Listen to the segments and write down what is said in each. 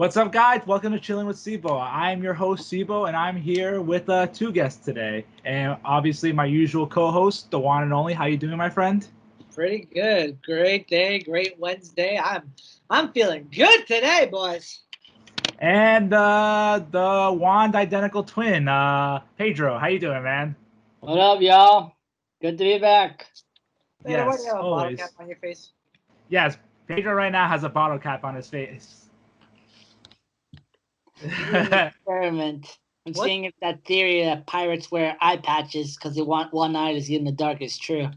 What's up, guys? Welcome to Chilling with c.bo. I'm your host, c.bo, and I'm here with two guests today. And obviously, my usual co-host, the one and only. How you doing, my friend? Pretty good. Great day. Great Wednesday. I'm feeling good today, boys. And the Juan identical twin, Pedro. How you doing, man? What up, y'all? Good to be back. Hey, why do you have a bottle always. cap on your face? Yes, Pedro right now has a bottle cap on his face. Experiment. I'm What? seeing if that theory that pirates wear eye patches because they want one eye to see in the dark is true.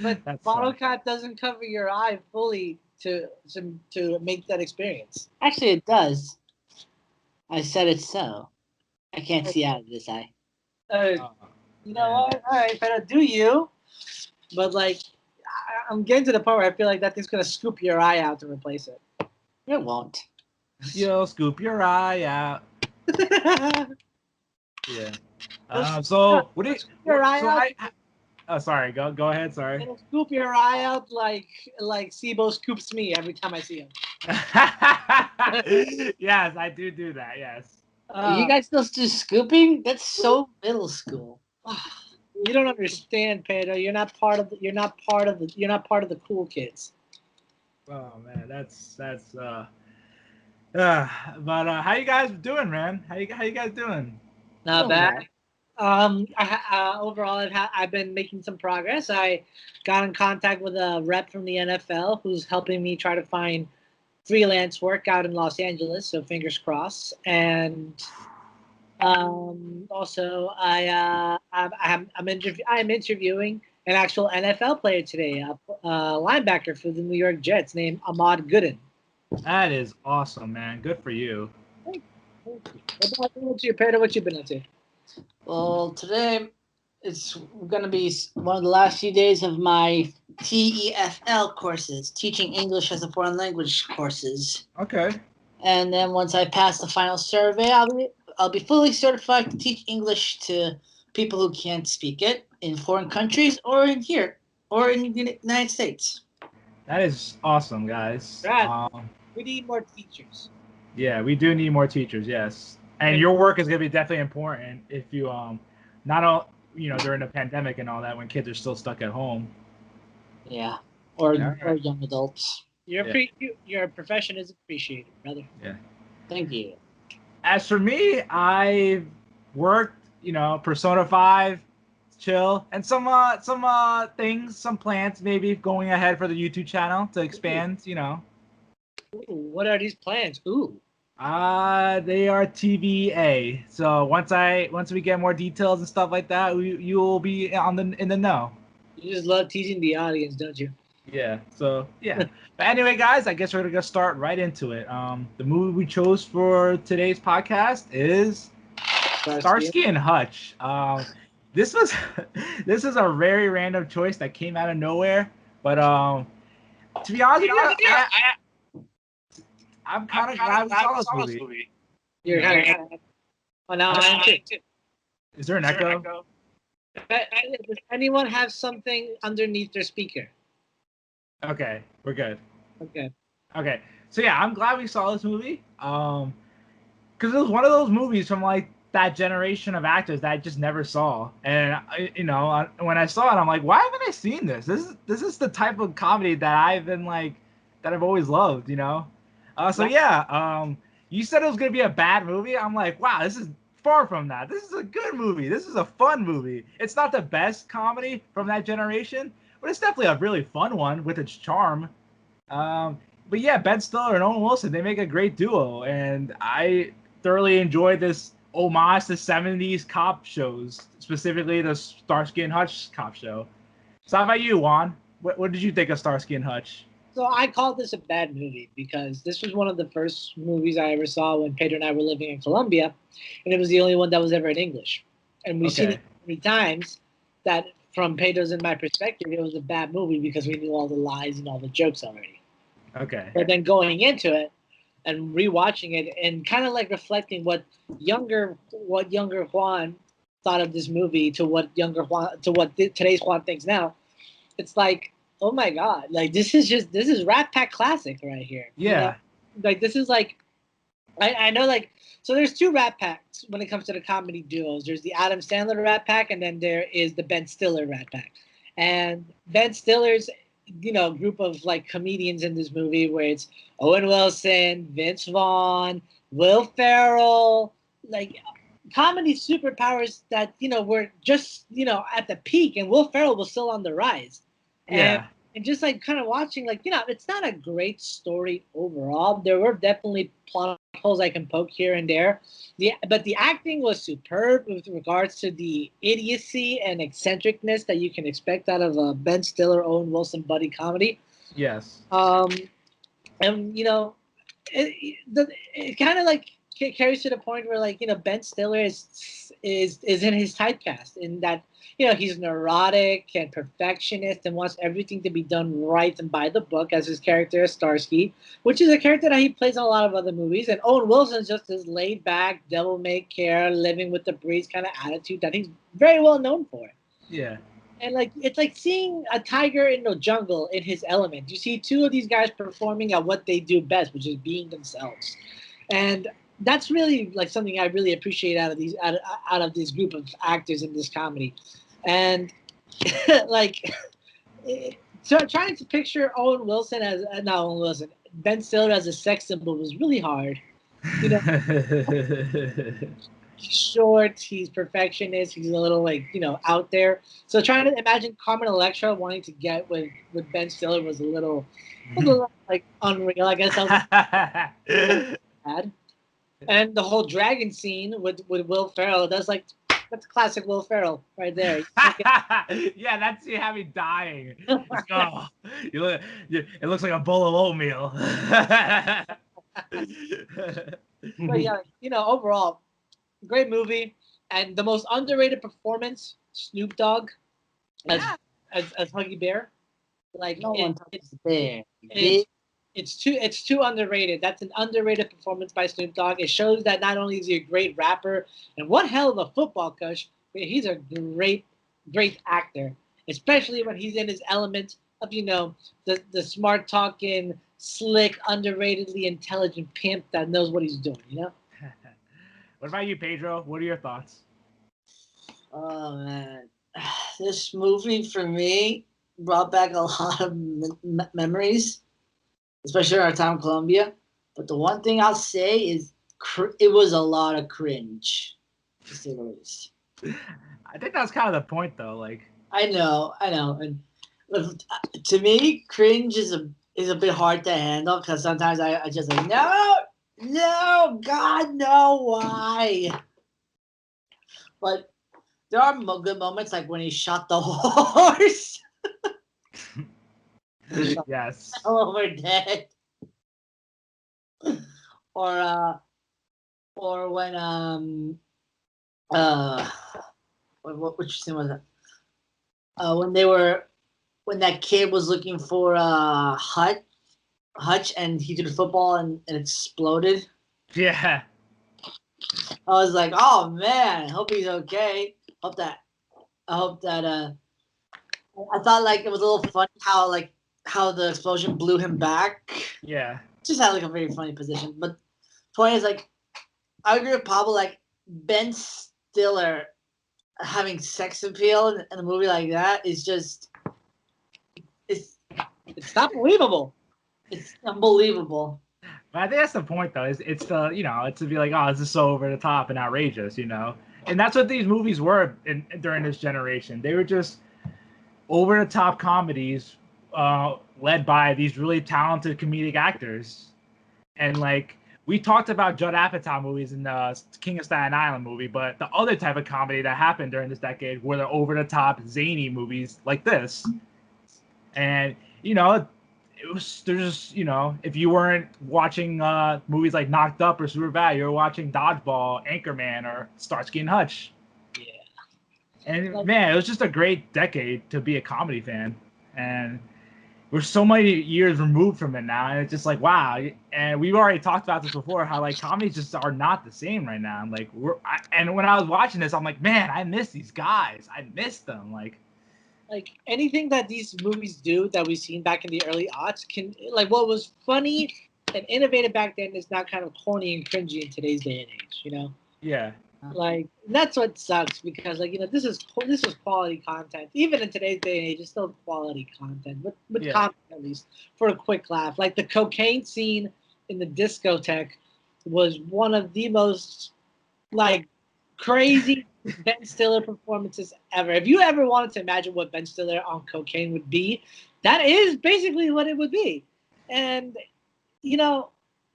But That's bottle fun. cap doesn't cover your eye fully to make that experience. Actually, it does. I said it so. I can't see out of this eye. You know what? All right, better do you. But like, I'm getting to the point where I feel like that thing's gonna scoop your eye out to replace it. It won't. You'll scoop your eye out. Yeah. It'll So what do you? scoop your eye out. Oh, sorry. Go ahead. Sorry. It'll scoop your eye out like c.bo scoops me every time I see him. Yes, I do that. Yes. Are you guys still just scooping? That's so middle school. You don't understand, Pedro. You're not part of the cool kids. Oh man, that's. But how you guys doing, man? How you guys doing? Not Oh, bad. Overall, I've been making some progress. I got in contact with a rep from the NFL who's helping me try to find freelance work out in Los Angeles. So fingers crossed. And also, I'm interviewing an actual NFL player today, a linebacker for the New York Jets named Ahmad Gooden. That is awesome, man. Good for you. Thank you. What about you, Pedro? What you been up to? Well, today it's going to be one of the last few days of my TEFL courses, Teaching English as a Foreign Language courses. Okay. And then once I pass the final survey, I'll be fully certified to teach English to people who can't speak it in foreign countries or in here or in the United States. That is awesome, guys. Brad, we need more teachers. Yeah, we do need more teachers. Yes, and your work is gonna be definitely important if you not all during the pandemic and all that when kids are still stuck at home. Yeah, or Right. young adults. Your profession is appreciated, brother. Yeah. Thank you. As for me, I've worked, Persona 5, chill, and some things, some plans maybe going ahead for the YouTube channel to expand, Ooh, what are these plans? Ooh. They are TBA. So once we get more details and stuff like that, you'll be in the know. You just love teasing the audience, don't you? Yeah. So yeah. But anyway, guys, I guess we're gonna start right into it. The movie we chose for today's podcast is Starsky and Hutch. This was this is a very random choice that came out of nowhere. But to be honest with you, I'm kind of glad we saw this movie. You're kind of. Oh, now I'm too. Is there an echo? Does anyone have something underneath their speaker? Okay, we're good. Okay. Okay, so yeah, I'm glad we saw this movie. Because it was one of those movies from like that generation of actors that I just never saw, and when I saw it, I'm like, why haven't I seen this? This is the type of comedy that I've always loved, So yeah, you said it was gonna be a bad movie. I'm like, wow, this is far from that. This is a good movie. This is a fun movie. It's not the best comedy from that generation, but it's definitely a really fun one with its charm. But yeah, Ben Stiller and Owen Wilson, they make a great duo, and I thoroughly enjoyed this homage to 70s cop shows, specifically the Starsky and Hutch cop show. So how about you, Juan? What did you think of Starsky and Hutch? So I called this a bad movie because this was one of the first movies I ever saw when Pedro and I were living in Colombia, and it was the only one that was ever in English. And we've seen it many times that, from Pedro's and my perspective, it was a bad movie because we knew all the lies and all the jokes already. Okay. But then going into it and rewatching it and kind of like reflecting what younger Juan thought of this movie to what today's Juan thinks now, it's like, oh my God, like this is Rat Pack classic right here. Yeah. like this is like I know like so there's two Rat Packs when it comes to the comedy duos. There's the Adam Sandler Rat Pack, and then there is the Ben Stiller Rat Pack. And Ben Stiller's group of like comedians in this movie where it's Owen Wilson, Vince Vaughn, Will Ferrell, like comedy superpowers that were just at the peak, and Will Ferrell was still on the rise. Yeah. And just like kind of watching, like, it's not a great story overall. There were definitely plot holes I can poke here and there. But the acting was superb with regards to the idiocy and eccentricness that you can expect out of a Ben Stiller, Owen Wilson buddy comedy. Yes. And it kind of like carries to the point where like Ben Stiller is in his typecast in that he's neurotic and perfectionist and wants everything to be done right and by the book, as his character is Starsky, which is a character that he plays in a lot of other movies. And Owen Wilson's just this laid back, devil may care, living with the breeze kind of attitude that he's very well known for. Yeah. And like it's like seeing a tiger in the jungle in his element. You see two of these guys performing at what they do best, which is being themselves. And that's really like something I really appreciate out of this group of actors in this comedy. And like so trying to picture Owen Wilson as not Owen Wilson, Ben Stiller as a sex symbol was really hard. He's short, he's perfectionist, he's a little like out there. So trying to imagine Carmen Electra wanting to get with Ben Stiller was a little like unreal. I guess I was bad. And the whole dragon scene with Will Ferrell, that's classic Will Ferrell right there. Yeah, that's you have me dying. Oh, it looks like a bowl of oatmeal. But yeah, overall, great movie, and the most underrated performance, Snoop Dogg as Huggy Bear. Like no one touches Bear. It's too underrated. That's an underrated performance by Snoop Dogg. It shows that not only is he a great rapper and one hell of a football coach, but he's a great actor, especially when he's in his element of the smart talking, slick, underratedly intelligent pimp that knows what he's doing. What about you, Pedro? What are your thoughts? Oh man, this movie for me brought back a lot of memories, especially in our time in Colombia. But the one thing I'll say is it was a lot of cringe, to say the least. I think that's kind of the point, though. Like, I know, and to me, cringe is a bit hard to handle because sometimes I just like no, God, no, why? But there are good moments like when he shot the horse. Yes. All over dead. Or when which scene was that? When that kid was looking for Hutch and he threw the football and it exploded. Yeah. I was like, oh man, I hope he's okay. I hope that I thought like it was a little funny how the explosion blew him back. Yeah. Just had like a very funny position. But the point is like I agree with Pablo, like Ben Stiller having sex appeal in a movie like that is just it's not believable. It's unbelievable. But I think that's the point, though. It's it's to be like, oh, this is so over the top and outrageous, and that's what these movies were during this generation. They were just over the top comedies, led by these really talented comedic actors, and like we talked about Judd Apatow movies in the King of Staten Island movie, but the other type of comedy that happened during this decade were the over the top zany movies like this, and there's if you weren't watching movies like Knocked Up or Superbad, you were watching Dodgeball, Anchorman, or Starsky and Hutch. Yeah. And man, it was just a great decade to be a comedy fan, and we're so many years removed from it now, and it's just like wow. And we've already talked about this before, how like comedies just are not the same right now. And like and when I was watching this, I'm like, man, I miss these guys. I miss them. Like anything that these movies do that we've seen back in the early aughts can like what was funny and innovative back then is not kind of corny and cringy in today's day and age, you know? Yeah. Like, that's what sucks because, like, you know, this is quality content. Even in today's day and age, it's still quality content, with comedy at least, for a quick laugh. Like, the cocaine scene in the discotheque was one of the most, like, crazy Ben Stiller performances ever. If you ever wanted to imagine what Ben Stiller on cocaine would be, that is basically what it would be. And, you know,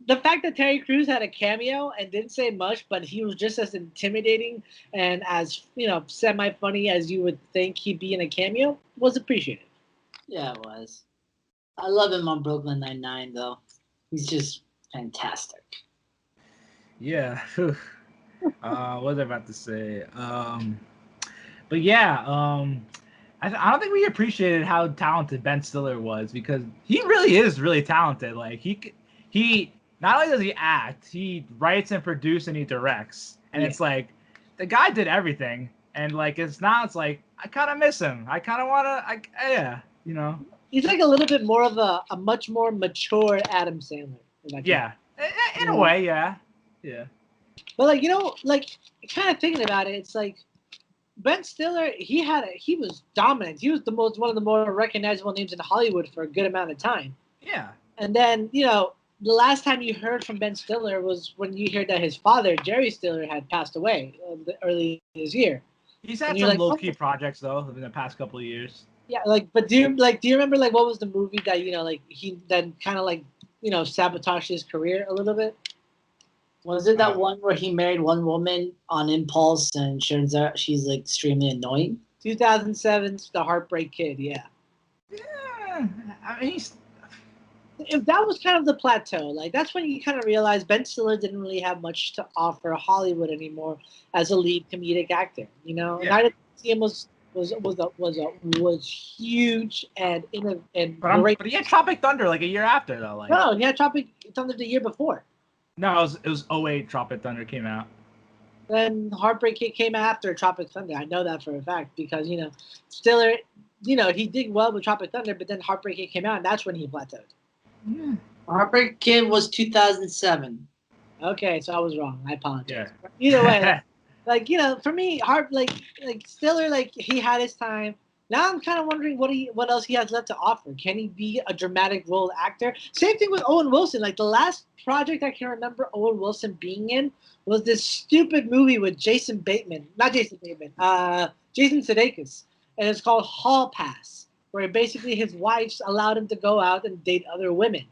the fact that Terry Crews had a cameo and didn't say much, but he was just as intimidating and as, you know, semi-funny as you would think he'd be in a cameo was appreciated. Yeah, it was. I love him on Brooklyn Nine-Nine, though. He's just fantastic. Yeah. What was I about to say? But yeah, I don't think we appreciated how talented Ben Stiller was because he really is really talented. Like he not only does he act, he writes and produces and he directs. And it's like the guy did everything. And like it's like I kind of miss him. I kind of want to you know. He's like a little bit more of a much more mature Adam Sandler. Yeah. In a way, yeah. Yeah. But like, you know, like kind of thinking about it, it's like Ben Stiller, he was dominant. He was one of the more recognizable names in Hollywood for a good amount of time. Yeah. And then, you know, the last time you heard from Ben Stiller was when you heard that his father, Jerry Stiller, had passed away early this year. He's had some low-key projects though in the past couple of years. Yeah, like, but do you remember like what was the movie that, you know, like he then kind of like, you know, sabotaged his career a little bit? Was it that one where he married one woman on impulse and turns out she's like extremely annoying? 2007's The Heartbreak Kid, yeah. Yeah, I mean, if that was kind of the plateau, like that's when you kind of realize Ben Stiller didn't really have much to offer Hollywood anymore as a lead comedic actor. You know, Night at the Museum was huge and great. But he had Tropic Thunder like a year after though. Like no, he had Tropic Thunder the year before. No, it was 2008 Tropic Thunder came out. Then Heartbreak Kid came after Tropic Thunder. I know that for a fact because, you know, Stiller, you know, he did well with Tropic Thunder, but then Heartbreak Kid came out and that's when he plateaued. Yeah. Heartbreak Kid was 2007. Okay, so I was wrong. I apologize. Yeah. Either way, like, you know, for me, like Stiller, like he had his time. Now I'm kind of wondering what else he has left to offer. Can he be a dramatic role actor? Same thing with Owen Wilson. Like the last project I can remember Owen Wilson being in was this stupid movie with Jason Sudeikis, and it's called Hall Pass, where basically his wives allowed him to go out and date other women.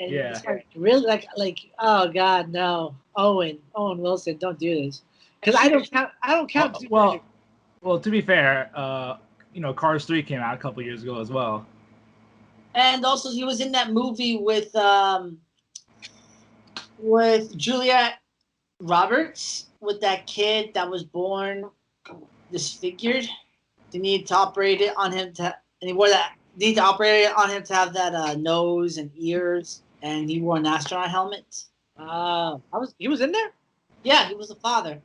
And it's like really like oh god no, Owen Wilson, don't do this because I don't count. Well, to be fair, you know, Cars 3 came out a couple years ago as well. And also he was in that movie with Julia Roberts, with that kid that was born disfigured. They needed to operate it on him to have that nose and ears, and he wore an astronaut helmet. He was in there? Yeah, he was the father.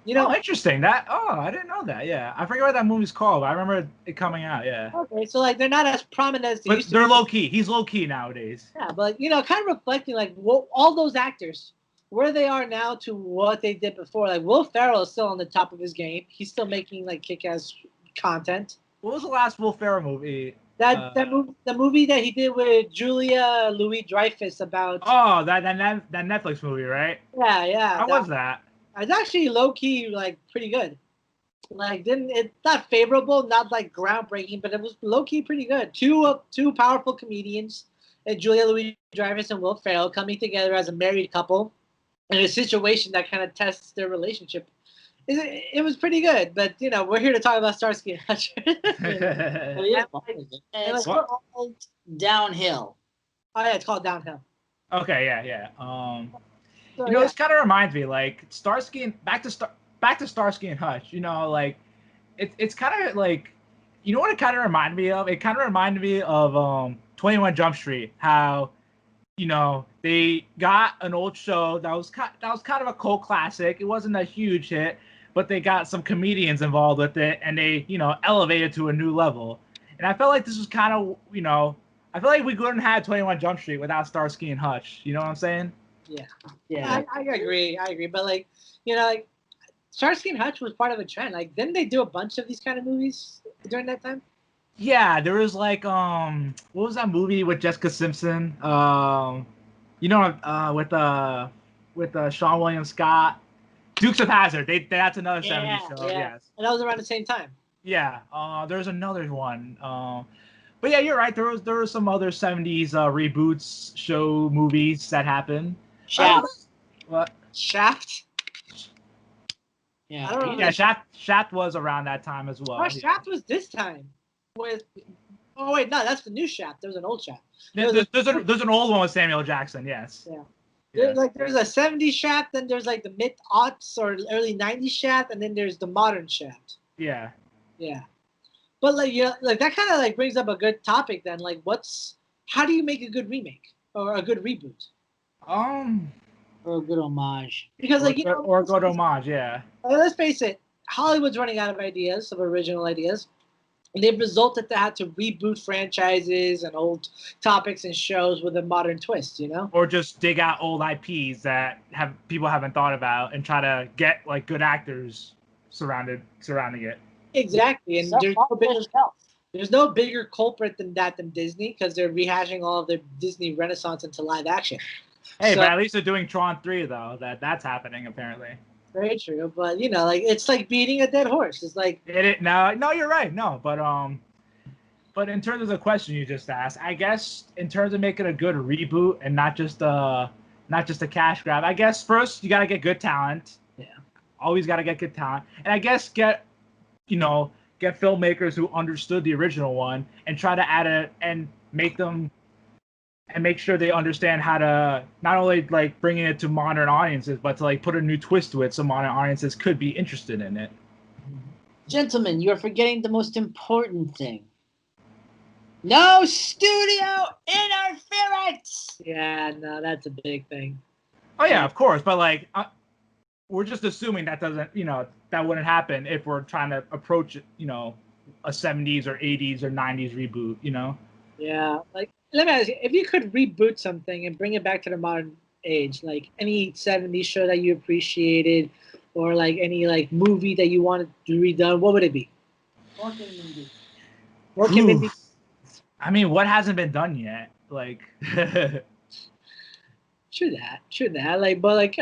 You know, interesting. I didn't know that. Yeah, I forget what that movie's called, but I remember it coming out. Yeah. Okay, so like they're not as prominent as they used to. They're low key. He's low key nowadays. Yeah, but you know, kind of reflecting like all those actors, where they are now to what they did before. Like Will Ferrell is still on the top of his game. He's still making like kick-ass content. What was the last Will Ferrell movie? The movie that he did with Julia Louis-Dreyfus about. Oh, that Netflix movie, right? Yeah. How was that? It's actually low-key, like, pretty good. Like, it's not favorable, not, like, groundbreaking, but it was low-key pretty good. Two powerful comedians, Julia Louis-Dreyfus and Will Ferrell, coming together as a married couple in a situation that kind of tests their relationship. It was pretty good, but, you know, we're here to talk about Starsky and Hutch. It's called Downhill. Oh, yeah, it's called Downhill. Okay, yeah. So, you know, this kind of reminds me, like back to Starsky and Hutch. You know, like it's kind of like, you know what it kind of reminded me of? It kind of reminded me of 21 Jump Street. How, you know, they got an old show that was kind of a cult classic. It wasn't a huge hit, but they got some comedians involved with it, and they, you know, elevated to a new level. And I felt like this was kind of, you know, I feel like we couldn't have 21 Jump Street without Starsky and Hutch. You know what I'm saying? Yeah. Yeah. I agree. But like, like Starsky and Hutch was part of a trend. Like, didn't they do a bunch of these kind of movies during that time? Yeah, there was like what was that movie with Jessica Simpson? With Sean William Scott, Dukes of Hazzard. That's another 70s show. Yeah. Yes. And that was around the same time. Yeah. There's another one. But yeah, you're right. There was some other 70s reboots, show movies that happened. Shaft. What? Shaft. Yeah. I don't know. Yeah, Shaft was around that time as well. Oh, Shaft was this time with. Oh wait, no, that's the new Shaft. There's an old Shaft. There's an old one with Samuel Jackson. Yes. Yeah. There's a 70s Shaft, then there's like the mid-aughts or early 90s Shaft, and then there's the modern Shaft. Yeah. Yeah. But like that kind of like brings up a good topic then. Like, how do you make a good remake or a good reboot? Or a good homage. Because or a good homage, yeah. Let's face it, Hollywood's running out of ideas, of original ideas. And they've resulted to have to reboot franchises and old topics and shows with a modern twist, Or just dig out old IPs that people haven't thought about and try to get like good actors surrounding it. Exactly, and there's no bigger culprit than Disney, because they're rehashing all of their Disney Renaissance into live action. Hey, but at least they're doing Tron 3 though. That's happening apparently. Very true, but it's like beating a dead horse. It's like no, you're right. No, but in terms of the question you just asked, I guess in terms of making a good reboot and not just a cash grab, I guess first you gotta get good talent. Yeah. Always gotta get good talent, and I guess get filmmakers who understood the original one and try to add it and make sure they understand how to not only like bringing it to modern audiences, but to like put a new twist to it so modern audiences could be interested in it. Gentlemen, you're forgetting the most important thing. No studio interference! Yeah, no, that's a big thing. Oh yeah, of course, but like we're just assuming that that wouldn't happen if we're trying to approach it, a 70s or 80s or 90s reboot, Yeah, like let me ask you, if you could reboot something and bring it back to the modern age, like any 70s show that you appreciated, or like any like movie that you wanted to redone, what would it be? Mork and Mindy. I mean, what hasn't been done yet? Like, True that. Like, but like,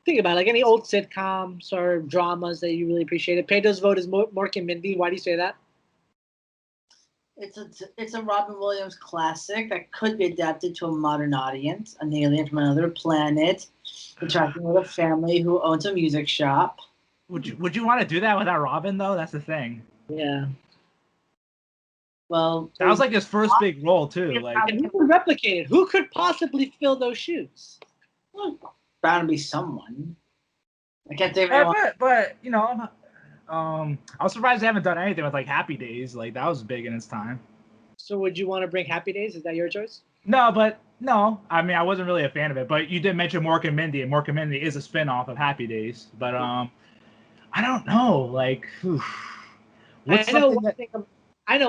think about it, like any old sitcoms or dramas that you really appreciated. Pedro's vote is Mork and Mindy. Why do you say that? It's a Robin Williams classic that could be adapted to a modern audience. An alien from another planet interacting with a family who owns a music shop. Would you want to do that without Robin though? That's the thing. Yeah. Well, that was like his first big role too. Like, and who could replicate it? Who could possibly fill those shoes? Bound to be someone. I can't think of anyone. But I was surprised they haven't done anything with like Happy Days. Like that was big in its time. So would you want to bring Happy Days? Is that your choice? No. I mean, I wasn't really a fan of it. But you did mention Mork and Mindy, and Mork and Mindy is a spin-off of Happy Days. But I don't know. Like, I know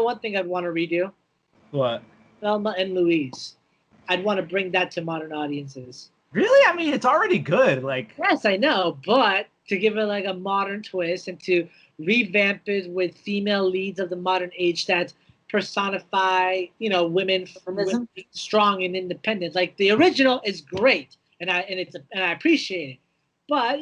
one thing I'd want to redo. What? Thelma and Louise. I'd want to bring that to modern audiences. Really? I mean, it's already good. Like, yes, I know, but to give it like a modern twist and to revamp it with female leads of the modern age that personify, women strong and independent. Like the original is great, and I appreciate it. But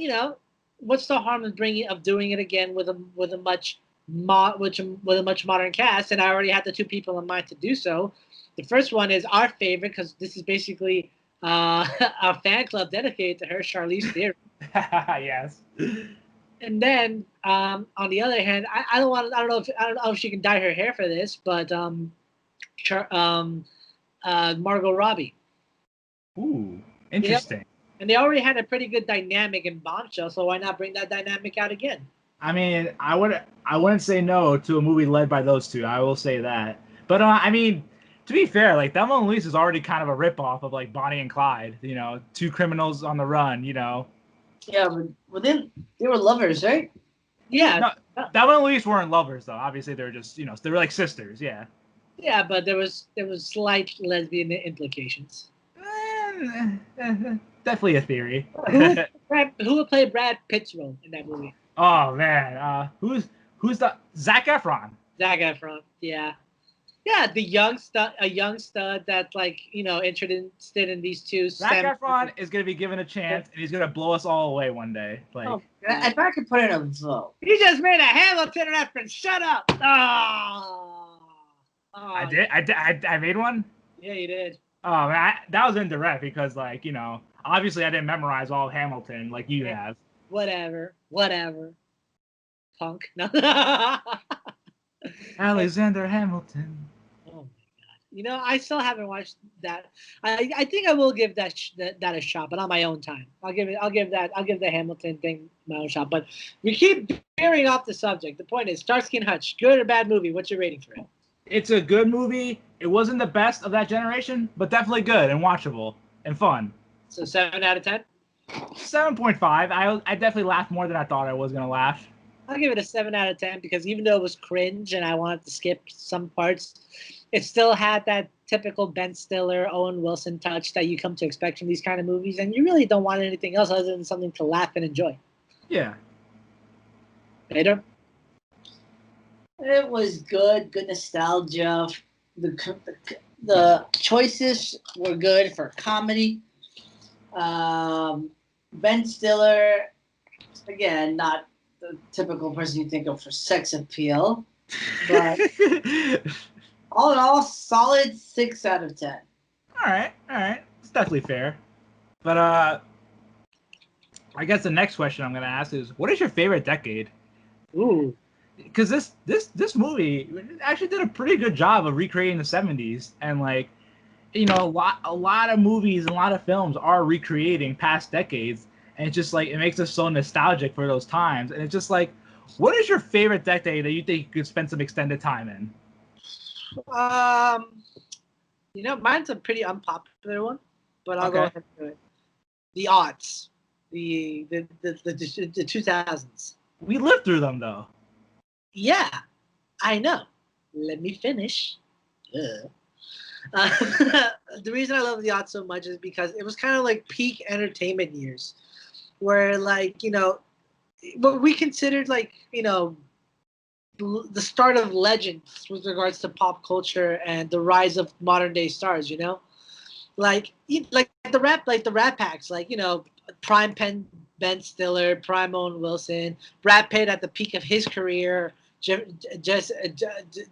what's the harm of doing it again with a much modern cast? And I already had the two people in mind to do so. The first one is our favorite, because this is basically a fan club dedicated to her, Charlize Theron. Yes. And then on the other hand, I don't know if she can dye her hair for this, but Margot Robbie. Ooh, interesting. And they already had a pretty good dynamic in Bombshell, so why not bring that dynamic out again? I mean, I wouldn't say no to a movie led by those two. I will say that. But I mean, to be fair, like Thelma and Louise is already kind of a ripoff of like Bonnie and Clyde. Two criminals on the run. Yeah, but they were lovers, right? Yeah. No, Thelma and Louise weren't lovers though. Obviously, they were just they were like sisters. Yeah. Yeah, but there was slight lesbian implications. Definitely a theory. Who would play Brad Pitt's role in that movie? Oh man, who's the Zac Efron? Zac Efron. Yeah. Yeah, a young stud that's like interested in these two. Zac Efron is gonna be given a chance, and he's gonna blow us all away one day. Like, Oh, if I could put in a vote, you just made a Hamilton reference. Shut up! Oh, I did. I made one. Yeah, you did. Oh man, that was indirect because obviously I didn't memorize all of Hamilton like you have. Whatever. Punk. No. Alexander Hamilton. Oh my god! I still haven't watched that. I think I will give that a shot, but on my own time. I'll give the Hamilton thing my own shot. But we keep veering off the subject. The point is, Starsky and Hutch, good or bad movie? What's your rating for it? It's a good movie. It wasn't the best of that generation, but definitely good and watchable and fun. So 7 out of 10. 7.5. I definitely laughed more than I thought I was gonna laugh. I'll give it a 7 out of 10 because even though it was cringe and I wanted to skip some parts, it still had that typical Ben Stiller, Owen Wilson touch that you come to expect from these kind of movies, and you really don't want anything else other than something to laugh and enjoy. Yeah. Later. It was good nostalgia. The choices were good for comedy. Ben Stiller, again, not the typical person you think of for sex appeal, but all in all, solid 6 out of 10. All right, it's definitely fair. But I guess the next question I'm gonna ask is, what is your favorite decade? Ooh. Because this movie actually did a pretty good job of recreating the 70s, and a lot of movies and a lot of films are recreating past decades, and it's just it makes us so nostalgic for those times. And it's just what is your favorite decade that you think you could spend some extended time in? Mine's a pretty unpopular one, but I'll go Okay. ahead and do it. The aughts, the 2000s. We lived through them though. Yeah, I know. Let me finish. The reason I love the aughts so much is because it was kind of like peak entertainment years, where what we considered the start of legends with regards to pop culture and the rise of modern day stars. Like the Rat Packs, prime Ben Stiller, prime Owen Wilson, Brad Pitt at the peak of his career, Jennifer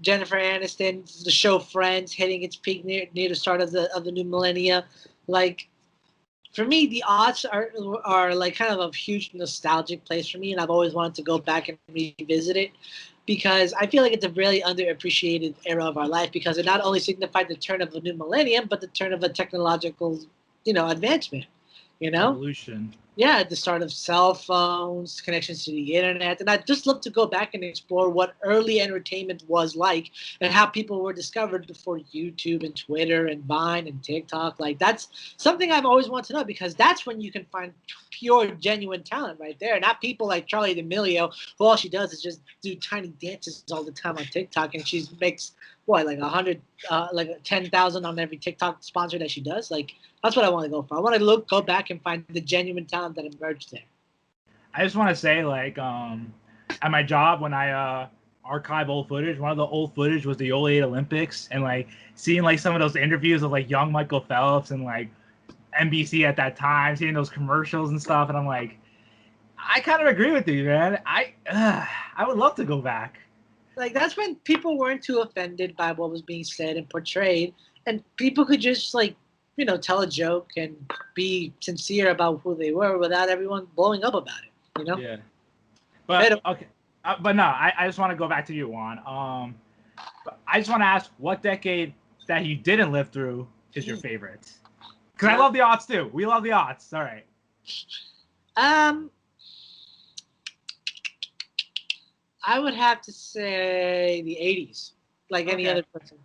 Aniston, the show Friends hitting its peak near the start of the new millennia. For me, the aughts are kind of a huge nostalgic place for me, and I've always wanted to go back and revisit it because I feel like it's a really underappreciated era of our life because it not only signified the turn of a new millennium, but the turn of a technological, advancement. Evolution. Yeah, the start of cell phones, connections to the internet, and I'd just love to go back and explore what early entertainment was like and how people were discovered before YouTube and Twitter and Vine and TikTok. That's something I've always wanted to know because that's when you can find pure, genuine talent right there. Not people like Charli D'Amelio, who all she does is just do tiny dances all the time on TikTok, and she makes what, 100, 10,000 on every TikTok sponsor that she does. That's what I want to go for. I want to go back and find the genuine talent that emerged there. I just want to say, at my job when I archive old footage, one of the old footage was the 08 Olympics, and seeing some of those interviews of young Michael Phelps and NBC at that time, seeing those commercials and stuff, and I'm I kind of agree with you, man. I would love to go back. That's when people weren't too offended by what was being said and portrayed, and people could just tell a joke and be sincere about who they were without everyone blowing up about it. Yeah. But okay. But no, I just want to go back to you, Juan. I just want to ask, what decade that you didn't live through is your favorite? Because I love the aughts too. We love the aughts. All right. I would have to say the 80s, any other person.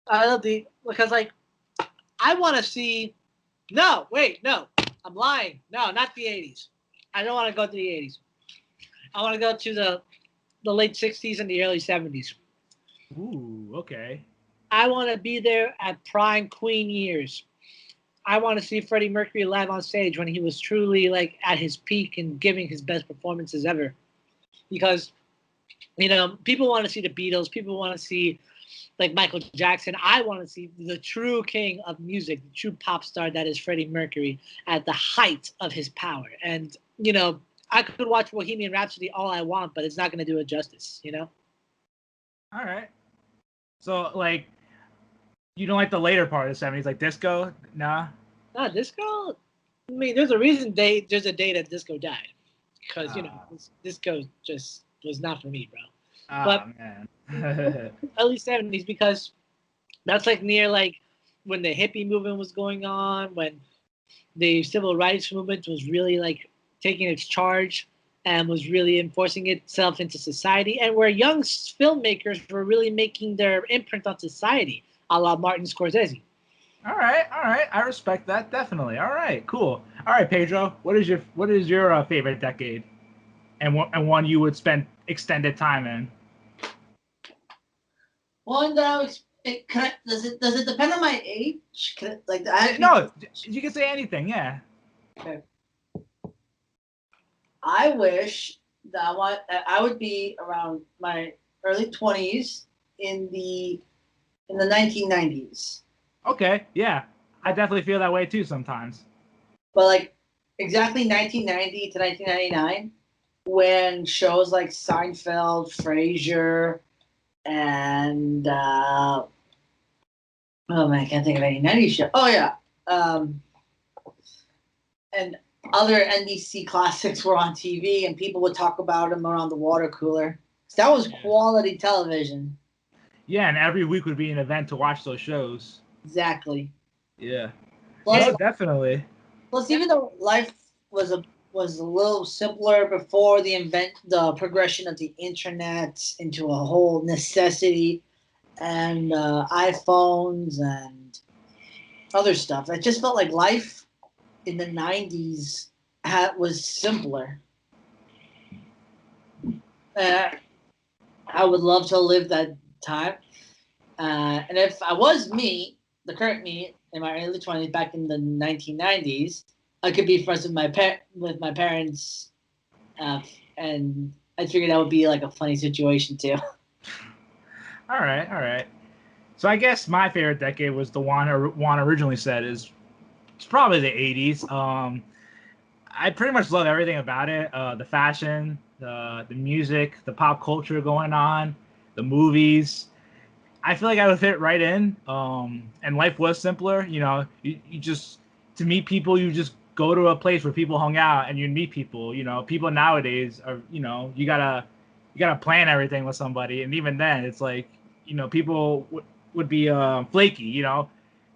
I love because I want to see. No, wait, no, I'm lying. No, not the 80s. I don't want to go to the 80s. I want to go to the late 60s and the early 70s. Ooh, okay. I want to be there at prime Queen years. I want to see Freddie Mercury live on stage when he was truly like at his peak and giving his best performances ever. Because, people want to see the Beatles. People want to see like Michael Jackson. I want to see the true king of music, the true pop star that is Freddie Mercury at the height of his power. And, I could watch Bohemian Rhapsody all I want, but it's not going to do it justice, All right. So, like, you don't like the later part of the 70s, like disco? Nah? Nah, disco? I mean, there's a reason there's a day that disco died. Because, disco just was not for me, bro. Oh, man. Early 70s, because that's like near like when the hippie movement was going on, when the civil rights movement was really like taking its charge and was really enforcing itself into society, and where young filmmakers were really making their imprint on society, a la Martin Scorsese. All right. I respect that, definitely. All right, cool. All right, Pedro, what is your favorite decade, and one you would spend extended time in? One that I was. Does it depend on my age? No, you can say anything. Yeah. Okay. I wish that I would be around my early 20s in the 1990s. Okay. Yeah, I definitely feel that way too sometimes. But like exactly 1990 to 1999, when shows like Seinfeld, Frasier, and oh man, I can't think of any 90s show. Oh yeah, and other NBC classics were on TV, and people would talk about them around the water cooler. So that was quality television. Yeah, and every week would be an event to watch those shows. Exactly. Yeah. Plus, no, definitely. Plus, even though life was a little simpler before the progression of the internet into a whole necessity, and iPhones and other stuff, it just felt like life in the 90s was simpler. I would love to live that time. And if I was me, the current me, in my early 20s, back in the 1990s, I could be friends with my parents, and I figured that would be like a funny situation too. All right. So I guess my favorite decade was the one Juan originally said it's probably the 80s. I pretty much love everything about it. The fashion, the music, the pop culture going on, the movies. I feel like I would fit right in. And life was simpler. You just, to meet people, you just go to a place where people hung out and you meet people. People nowadays are, you gotta plan everything with somebody. And even then, it's like, people would be flaky.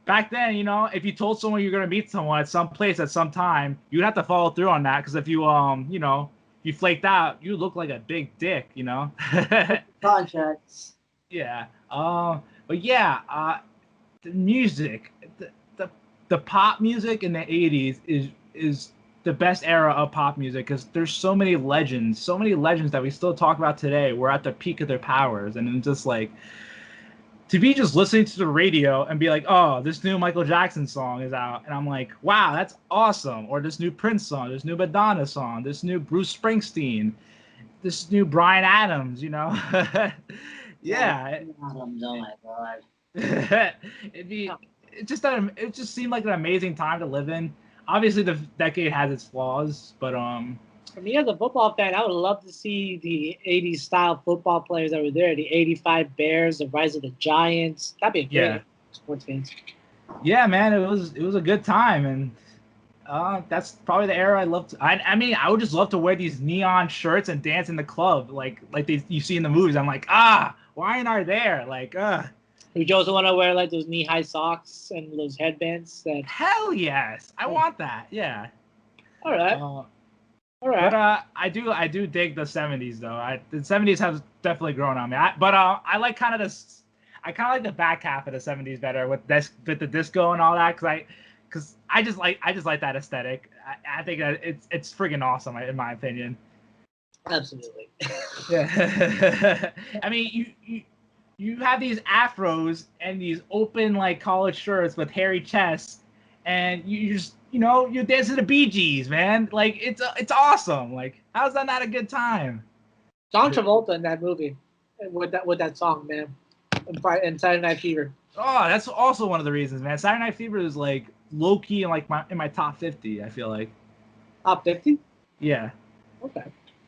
Back then, if you told someone you're gonna meet someone at some place at some time, you'd have to follow through on that. Because if you you flaked out, you look like a big dick. Contracts. Yeah. But yeah, the music, the pop music in the 80s is the best era of pop music, because there's so many legends that we still talk about today. We're at the peak of their powers, and it's just like, to be just listening to the radio and be like, oh, this new Michael Jackson song is out, and I'm like, wow, that's awesome. Or this new Prince song, this new Madonna song, this new Bruce Springsteen, this new Bryan Adams, yeah. Adams, oh my god. it just seemed like an amazing time to live in. Obviously, the decade has its flaws, but For me as a football fan, I would love to see the 80s style football players that were there. The 85 Bears, the Rise of the Giants. That'd be a great sports fans. Yeah, man, it was a good time, and that's probably the era I loved. I mean, I would just love to wear these neon shirts and dance in the club like you see in the movies. I'm like, why aren't I there? Like, Would you also want to wear like those knee-high socks and those headbands? Hell yes, I want that. Yeah. All right. All right. But I do dig the 70s though. The 70s have definitely grown on me. I like kind of the back half of the 70s better with the disco and all that, because I just like that aesthetic. I think that it's friggin' awesome in my opinion. Absolutely. Yeah. I mean, you have these afros and these open like collared shirts with hairy chests, and you just you dance to the Bee Gees, man. Like it's awesome. Like how's that not a good time? John Travolta in that movie with that song, man, and Saturday Night Fever. Oh, that's also one of the reasons, man. Saturday Night Fever is like low key in like my top 50. I feel like top 50. Yeah. Okay.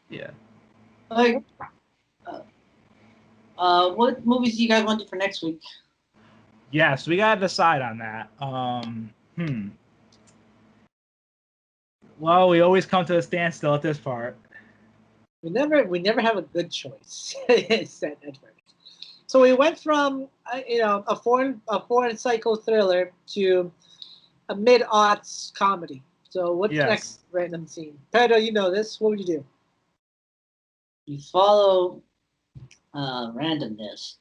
Yeah. Like, what movies do you guys want to do for next week? Yes, we gotta decide on that. Well, we always come to a standstill at this part. We never have a good choice. So we went from a foreign psycho thriller to a mid-aughts comedy. So what's next random scene? Pedro, you know this. What would you do? You follow randomness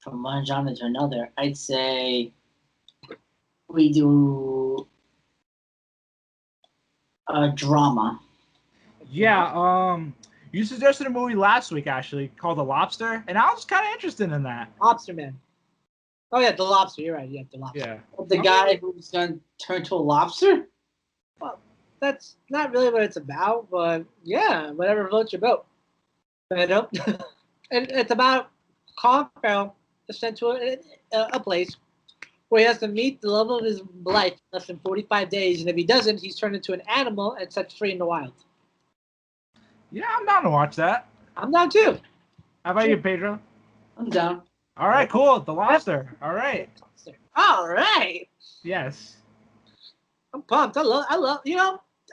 from one genre to another. I'd say we do a drama. Yeah, you suggested a movie last week actually called The Lobster, and I was kind of interested in that. Lobster Man. Oh yeah, The Lobster. You're right. Yeah, The Lobster. Yeah. The guy who's gonna turn to a lobster? Well, that's not really what it's about, but yeah, whatever floats your boat. And it's about Colin Farrell is sent to a place where he has to meet the love of his life in less than 45 days, and if he doesn't, he's turned into an animal and set free in the wild. Yeah, I'm down to watch that. I'm down too. How about you, Pedro? I'm down. All right, cool. The Lobster. All right. All right. Yes. I'm pumped. I love.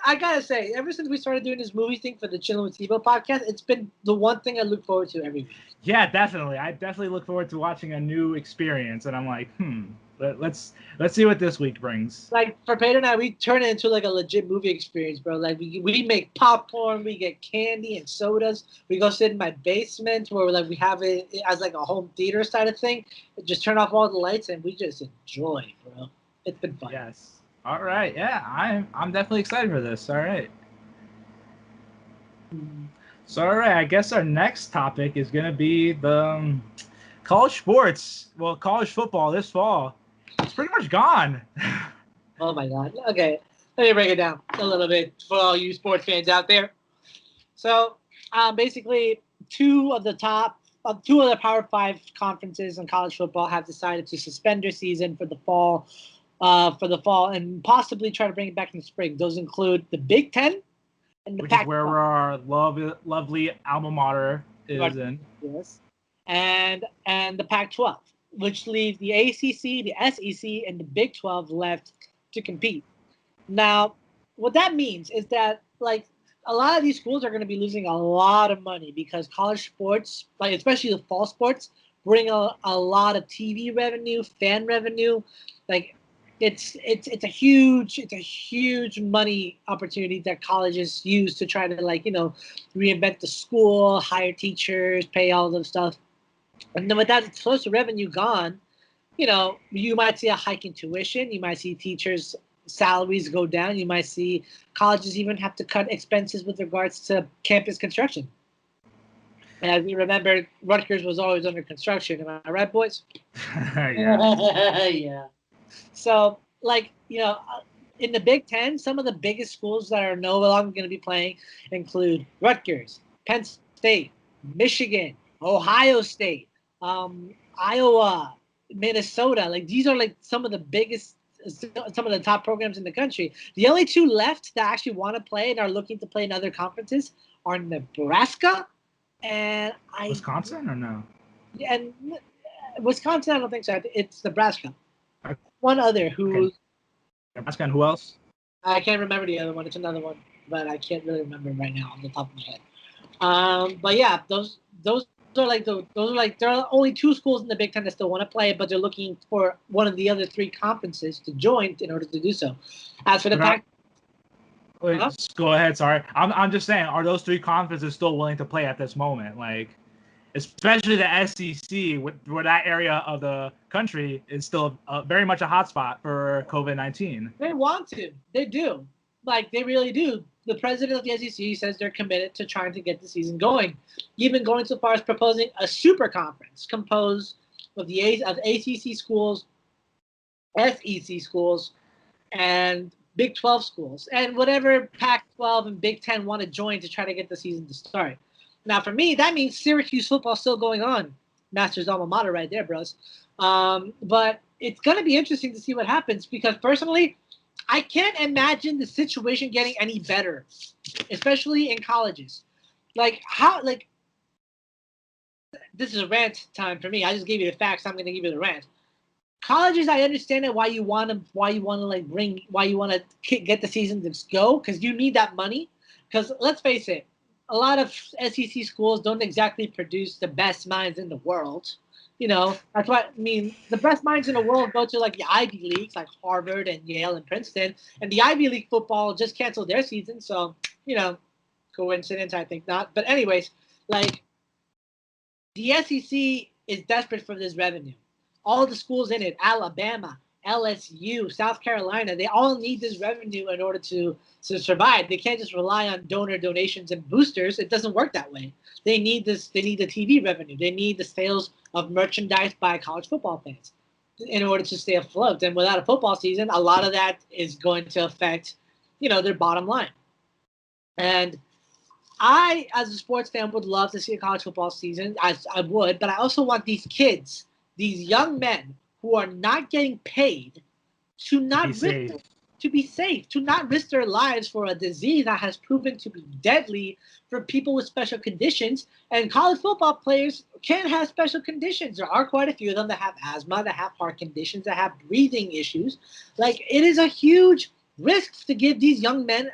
I gotta say, ever since we started doing this movie thing for the Chillin' with c.bo podcast, it's been the one thing I look forward to every week. Yeah, definitely. I definitely look forward to watching a new experience, and I'm like, let's see what this week brings. Like for Pedro and I, we turn it into like a legit movie experience, bro. Like we make popcorn, we get candy and sodas. We go sit in my basement where like we have it as like a home theater side of thing. Just turn off all the lights and we just enjoy, bro. It's been fun. Yes. All right. Yeah, I'm definitely excited for this. All right. So all right, I guess our next topic is gonna be the college sports. Well, college football this fall. It's pretty much gone. Oh my God. Okay, let me break it down a little bit for all you sports fans out there. So, basically, two of the Power 5 conferences in college football have decided to suspend their season for the fall, and possibly try to bring it back in the spring. Those include the Big Ten and the Which Pac-12. is where our lovely alma mater is in. Yes, and the Pac-12. Which leaves the ACC, the SEC, and the Big 12 left to compete. Now, what that means is that, like, a lot of these schools are going to be losing a lot of money because college sports, like especially the fall sports, bring a lot of TV revenue, fan revenue. Like, it's a huge money opportunity that colleges use to try to reinvent the school, hire teachers, pay all those stuff. And then with that source of revenue gone, you might see a hike in tuition. You might see teachers' salaries go down. You might see colleges even have to cut expenses with regards to campus construction. And as we remember, Rutgers was always under construction. Am I right, boys? Yeah. Yeah. So, in the Big Ten, some of the biggest schools that are no longer going to be playing include Rutgers, Penn State, Michigan, Ohio State, Iowa, Minnesota. Like these are like some of the biggest, some of the top programs in the country. The only two left that actually want to play and are looking to play in other conferences are Nebraska and Wisconsin or no? Yeah, and Wisconsin. I don't think so. It's Nebraska. One other who. Okay. Nebraska and who else? I can't remember the other one. It's another one, but I can't really remember right now on the top of my head. But yeah, those there are only two schools in the Big Ten that still want to play, but they're looking for one of the other three conferences to join in order to do so. As for the Pac, wait, go ahead. Sorry, I'm just saying, are those three conferences still willing to play at this moment? Like, especially the SEC, where that area of the country is still very much a hotspot for COVID-19. They want to. They do. Like, they really do. The president of the SEC says they're committed to trying to get the season going, even going so far as proposing a super conference composed of of ACC schools, SEC schools, and Big 12 schools, and whatever Pac-12 and Big 10 want to join to try to get the season to start. Now, for me, that means Syracuse football still going on. Master's alma mater right there, bros. But it's going to be interesting to see what happens because, personally, I can't imagine the situation getting any better, especially in colleges. Like, this is a rant time for me. I just gave you the facts. I'm going to give you the rant. Colleges, I understand it. Why you want to get the season to go because you need that money. Because let's face it, a lot of SEC schools don't exactly produce the best minds in the world. You know, that's what I mean. The best minds in the world go to like the Ivy Leagues, like Harvard and Yale and Princeton, and the Ivy League football just canceled their season. So, you know, coincidence, I think not. But anyways, like the SEC is desperate for this revenue. All the schools in it, Alabama, LSU, South Carolina, they all need this revenue in order to survive. They can't just rely on donor donations and boosters. It doesn't work that way. They need this. They need the TV revenue. They need the sales of merchandise by college football fans in order to stay afloat. And without a football season, a lot of that is going to affect, you know, their bottom line. And I, as a sports fan, would love to see a college football season. I would, but I also want these kids, these young men who are not getting paid to not be safe, to not risk their lives for a disease that has proven to be deadly for people with special conditions. And college football players can have special conditions. There are quite a few of them that have asthma, that have heart conditions, that have breathing issues. Like, it is a huge risk to give these young men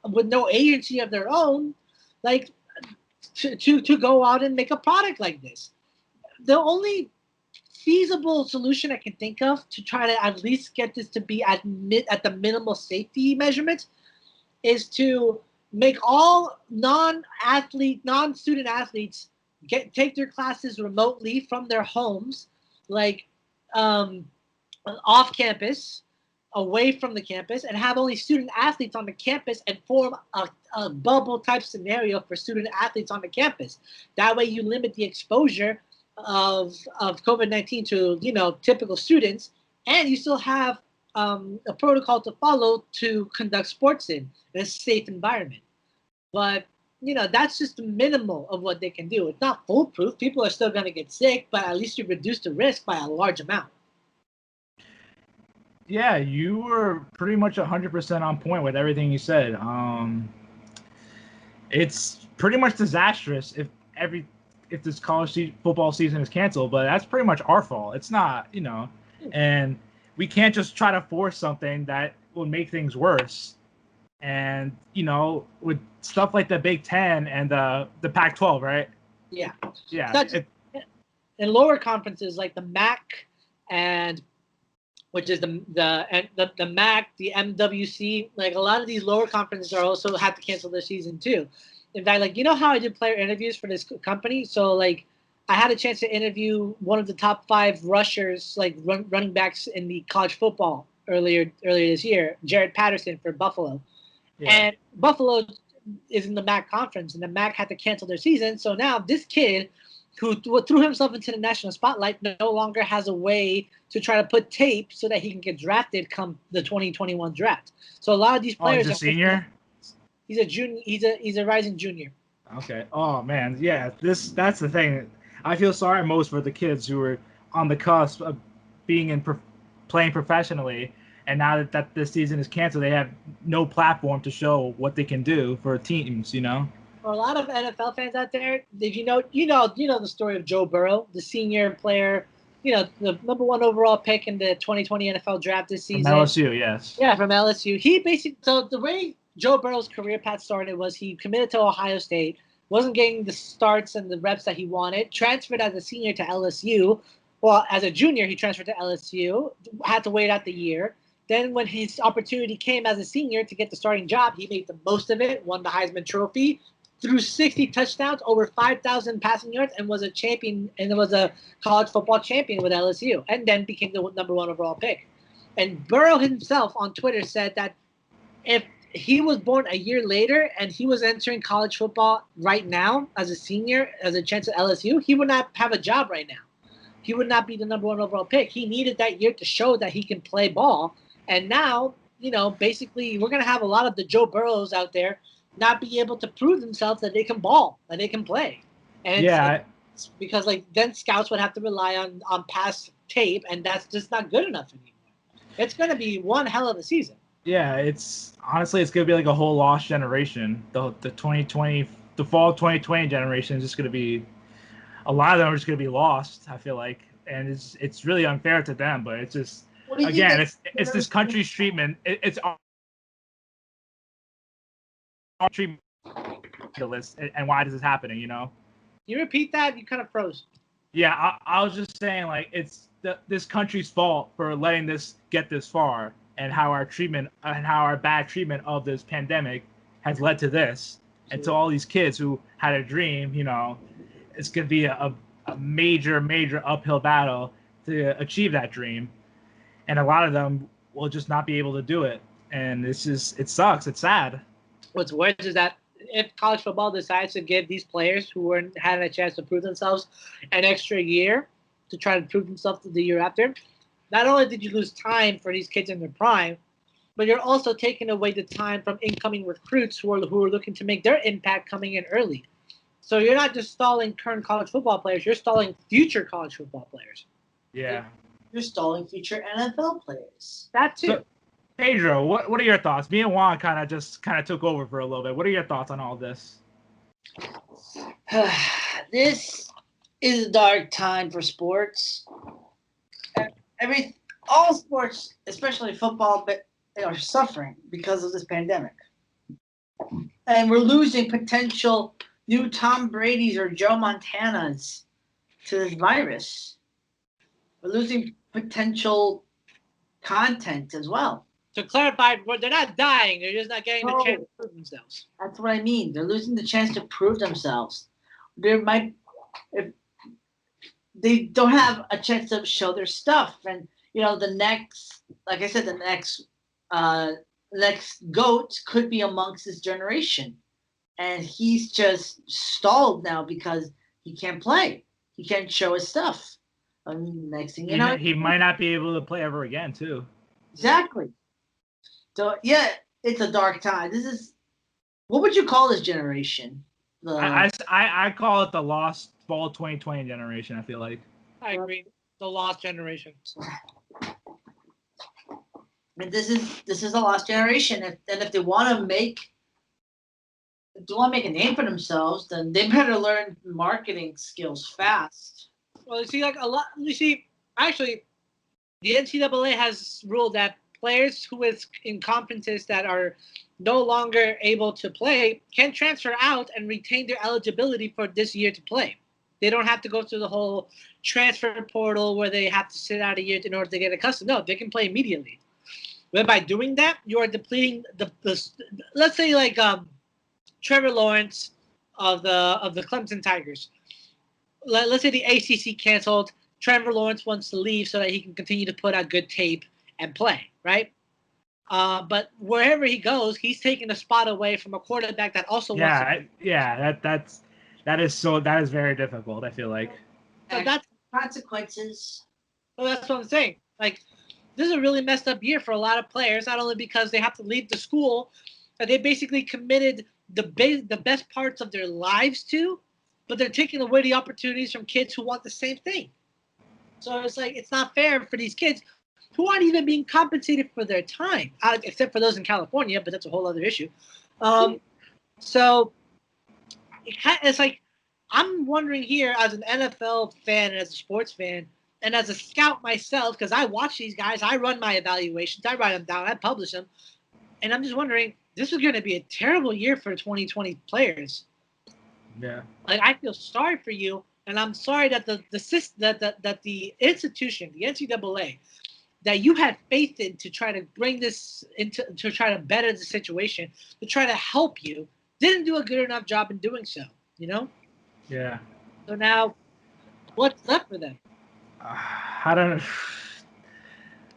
with no agency of their own, like to go out and make a product like this. The only feasible solution I can think of to try to at least get this to be at the minimal safety measurements is to make all non-student athletes take their classes remotely from their homes, like off campus, away from the campus, and have only student athletes on the campus and form a bubble type scenario for student athletes on the campus. That way you limit the exposure of COVID-19 to, you know, typical students, and you still have a protocol to follow to conduct sports in a safe environment. But, you know, that's just the minimal of what they can do. It's not foolproof. People are still going to get sick, but at least you reduce the risk by a large amount. Yeah, you were pretty much 100% on point with everything you said. It's pretty much disastrous if this college football season is canceled, but that's pretty much our fault. It's not, you know, and we can't just try to force something that will make things worse. And, you know, with stuff like the Big 10 and the Pac-12, right? Yeah. Yeah. In lower conferences like the MAC and which is the MAC, the MWC, like a lot of these lower conferences are also have to cancel their season too. In fact, like, you know how I did player interviews for this company? So, like, I had a chance to interview one of the top 5 rushers, like running backs in the college football earlier this year, Jared Patterson for Buffalo. Yeah. And Buffalo is in the MAC conference, and the MAC had to cancel their season. So now this kid who threw himself into the national spotlight no longer has a way to try to put tape so that he can get drafted come the 2021 draft. So a lot of these players. He's a senior? He's a junior. He's a rising junior. Okay. Oh man, yeah. That's the thing. I feel sorry most for the kids who are on the cusp of being playing professionally, and now that this season is canceled, they have no platform to show what they can do for teams. You know. For a lot of NFL fans out there, if you know the story of Joe Burrow, the senior player, you know, the #1 overall pick in the 2020 NFL draft this season. From LSU, yes. Yeah, from LSU. He basically, so the way Joe Burrow's career path started was he committed to Ohio State, wasn't getting the starts and the reps that he wanted, transferred as a senior to LSU. Well, as a junior, he transferred to LSU, had to wait out the year. Then when his opportunity came as a senior to get the starting job, he made the most of it, won the Heisman Trophy, threw 60 touchdowns, over 5,000 passing yards, and was a champion, and was a college football champion with LSU, and then became the #1 overall pick. And Burrow himself on Twitter said that if he was born a year later and he was entering college football right now as a senior, as a chance at LSU, he would not have a job right now. he would not be the number 1 overall pick. He needed that year to show that he can play ball. And now, basically we're going to have a lot of the Joe Burrows out there not be able to prove themselves that they can ball, that they can play. And it's because then scouts would have to rely on past tape, and that's just not good enough anymore. It's going to be one hell of a season. Yeah, it's going to be like a whole lost generation. The 2020, the fall 2020 generation is just going to be, a lot of them are just going to be lost, I feel like. And it's really unfair to them, but it's just, again, it's this country's treatment. It's our treatment, and why this is happening, Can you repeat that? You kind of froze. Yeah, I was just saying, it's this country's fault for letting this get this far, and how our treatment and how our bad treatment of this pandemic has led to this. And to all these kids who had a dream, it's going to be a major, major uphill battle to achieve that dream. And a lot of them will just not be able to do it. And it sucks. It's sad. What's worse is that if college football decides to give these players who weren't having a chance to prove themselves an extra year to try to prove themselves the year after, not only did you lose time for these kids in their prime, but you're also taking away the time from incoming recruits who are looking to make their impact coming in early. So you're not just stalling current college football players, you're stalling future college football players. Yeah. You're stalling future NFL players. That too. So, Pedro, what are your thoughts? Me and Juan kind of took over for a little bit. What are your thoughts on all this? This is a dark time for sports. All sports, especially football, but they are suffering because of this pandemic. And we're losing potential new Tom Brady's or Joe Montana's to this virus. We're losing potential content as well. To clarify, they're not dying. They're just not getting the chance to prove themselves. That's what I mean. They're losing the chance to prove themselves. If they don't have a chance to show their stuff. And, the next GOAT could be amongst this generation. And he's just stalled now because he can't play. He can't show his stuff. Next thing you know, he might not be able to play ever again, too. Exactly. So, yeah, it's a dark time. What would you call this generation? I call it the lost fall 2020 generation, I feel like. I agree. The lost generation. And this is a lost generation. And if they want to make a name for themselves, then they better learn marketing skills fast. Well, actually, the NCAA has ruled that players who is in conferences that are no longer able to play can transfer out and retain their eligibility for this year to play. They don't have to go through the whole transfer portal where they have to sit out a year in order to get accustomed. No, they can play immediately. But by doing that, you are depleting the let's say Trevor Lawrence of the Clemson Tigers. Let's say the ACC canceled. Trevor Lawrence wants to leave so that he can continue to put out good tape and play, right? But wherever he goes, he's taking a spot away from a quarterback that also wants to. That is very difficult, I feel like. So that's consequences. Well, that's what I'm saying. This is a really messed up year for a lot of players, not only because they have to leave the school that they basically committed the best parts of their lives to, but they're taking away the opportunities from kids who want the same thing. So it's not fair for these kids who aren't even being compensated for their time, except for those in California, but that's a whole other issue. So it's I'm wondering here as an NFL fan and as a sports fan and as a scout myself, because I watch these guys, I run my evaluations, I write them down, I publish them, and I'm just wondering, this is going to be a terrible year for 2020 players. Yeah. I feel sorry for you, and I'm sorry that the institution, the NCAA, that you had faith in to try to bring this to try to better the situation, to try to help you, didn't do a good enough job in doing so. Yeah. So now, what's left for them? I don't know.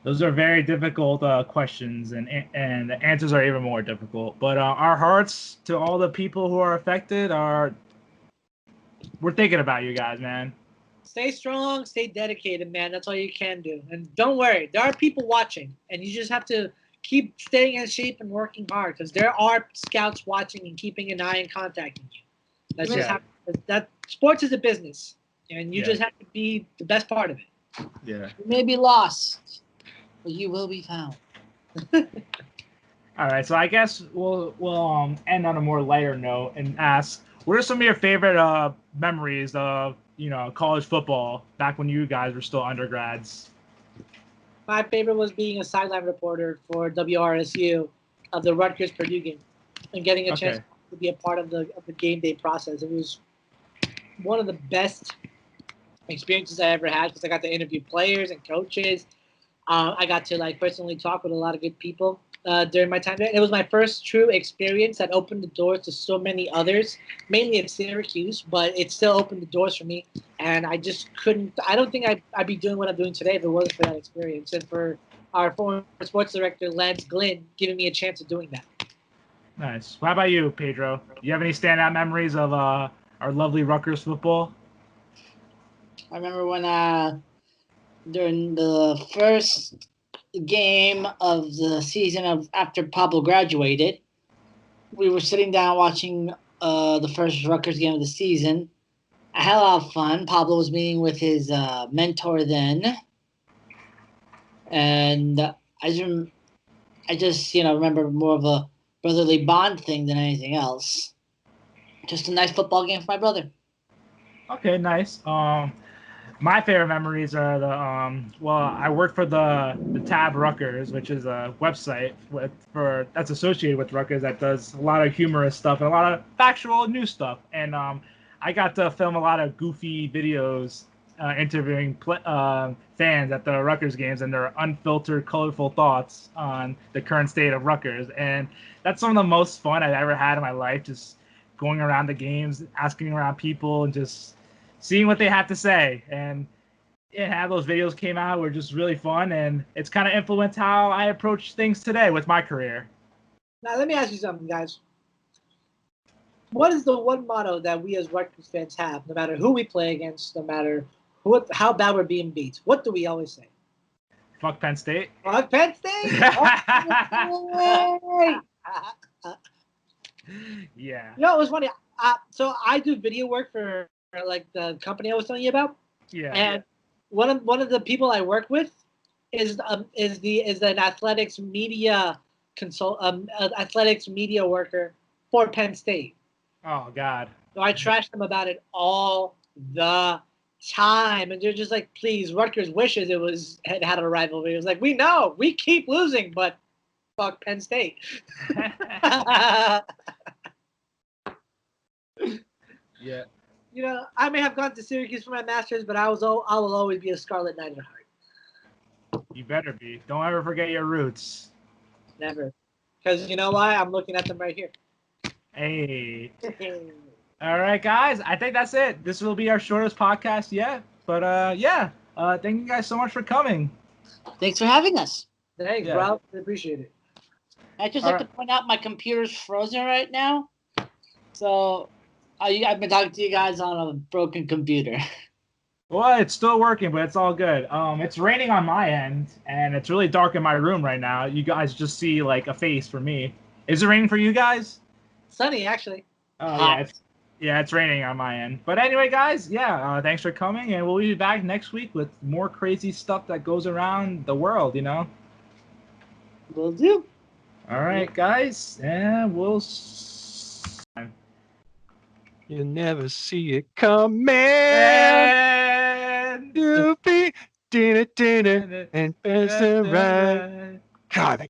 Those are very difficult questions, and the answers are even more difficult. But our hearts to all the people who are affected we're thinking about you guys, man. Stay strong, stay dedicated, man. That's all you can do. And don't worry, there are people watching, and you just have to keep staying in shape and working hard because there are scouts watching and keeping an eye and contacting you. That's just how that sports is a business, and you just have to be the best part of it. Yeah. You may be lost, but you will be found. All right, so I guess we'll end on a more lighter note and ask, what are some of your favorite memories of college football back when you guys were still undergrads? My favorite was being a sideline reporter for WRSU of the Rutgers Purdue game and getting a chance to be a part of the game day process. It was one of the best experiences I ever had because I got to interview players and coaches. I got to personally talk with a lot of good people during my time there. And it was my first true experience that opened the doors to so many others, mainly at Syracuse, but it still opened the doors for me. And I just couldn't – I don't think I'd be doing what I'm doing today if it wasn't for that experience and for our former sports director, Lance Glynn, giving me a chance of doing that. Nice. How about you, Pedro? Do you have any standout memories of our lovely Rutgers football? I remember when during the first game of the season after Pablo graduated, we were sitting down watching the first Rutgers game of the season. I had a lot of fun. Pablo was meeting with his mentor then, and I just remember more of a brotherly bond thing than anything else. Just a nice football game for my brother. Okay, nice. My favorite memories are I worked for the Tab Rutgers, which is a website that's associated with Rutgers that does a lot of humorous stuff and a lot of factual news stuff. And I got to film a lot of goofy videos interviewing fans at the Rutgers games and their unfiltered, colorful thoughts on the current state of Rutgers. And that's some of the most fun I've ever had in my life, just going around the games, asking around people, and just seeing what they have to say. And how those videos came out were just really fun, and it's kind of influenced how I approach things today with my career. Now, let me ask you something, guys. What is the one motto that we as Rutgers fans have, no matter who we play against, no matter how bad we're being beat? What do we always say? Fuck Penn State. Fuck Penn State! Yeah. You know, it was funny. So I do video work for the company I was telling you about. Yeah. And one of the people I work with is an athletics media athletics media worker for Penn State. Oh God. So I trashed them about it all the time, and they're just like, "Please, Rutgers wishes it had a rivalry." It was like, "We know, we keep losing, but fuck Penn State." Yeah. You know, I may have gone to Syracuse for my master's, but I will always be a Scarlet Knight at heart. You better be. Don't ever forget your roots. Never. Because you know why? I'm looking at them right here. Hey. All right, guys. I think that's it. This will be our shortest podcast yet. But, thank you guys so much for coming. Thanks for having us. Thanks, bro. I appreciate it. I just to point out my computer's frozen right now. So I've been talking to you guys on a broken computer. Well, it's still working, but it's all good. It's raining on my end, and it's really dark in my room right now. You guys just see like a face for me. Is it raining for you guys? Sunny, actually. Oh yeah, it's raining on my end. But anyway, guys, thanks for coming, and we'll be back next week with more crazy stuff that goes around the world. Will do. All right, guys, and we'll. You never see it coming. You'll be dinner and best around. God,